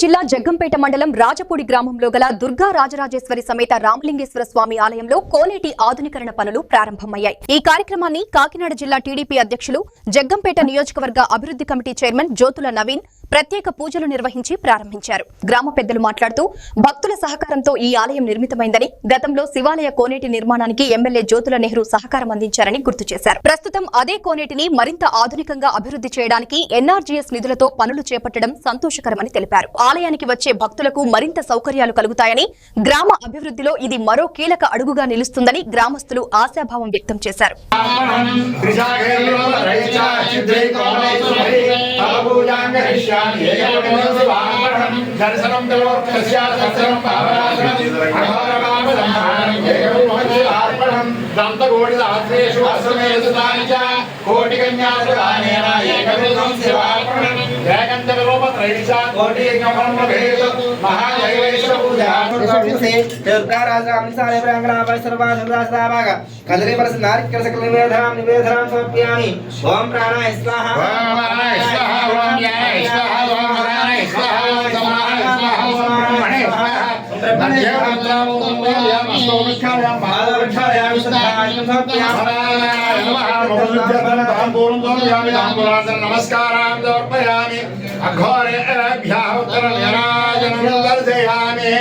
జిల్లా జగ్గంపేట మండలం రాజపూడి గ్రామంలో గల దుర్గా రాజరాజేశ్వరి సమేత రామలింగేశ్వర స్వామి ఆలయంలో కోనేటి ఆధునీకరణ పనులు ప్రారంభమయ్యాయి. ఈ కార్యక్రమాన్ని కాకినాడ జిల్లా టీడీపీ అధ్యక్షులు, జగ్గంపేట నియోజకవర్గ అభివృద్ధి కమిటీ చైర్మన్ జ్యోతుల నవీన్ ప్రత్యేక పూజలు నిర్వహించి ప్రారంభించారు. గ్రామ పెద్దలు మాట్లాడుతూ భక్తుల సహకారంతో ఈ ఆలయం నిర్మితమైందని, గతంలో శివాలయ కోనేటి నిర్మాణానికి ఎమ్మెల్యే జ్యోతుల నెహ్రూ సహకారం అందించారని గుర్తు చేశారు. ప్రస్తుతం అదే కోనేటిని మరింత ఆధునికంగా అభివృద్ధి చేయడానికి ఎన్ఆర్జీఎస్ నిధులతో పనులు చేపట్టడం సంతోషకరమని తెలిపారు. ఆలయానికి వచ్చే భక్తులకు మరింత సౌకర్యాలు కలుగుతాయని, గ్రామ అభివృద్ధిలో ఇది మరో కీలక అడుగుగా నిలుస్తుందని గ్రామస్తులు ఆశాభావం వ్యక్తం చేశారు. నమస్కారం సమర్పయామి. అఘోరేభ్యః ఉత్తరనిరాజనం దర్శయామి.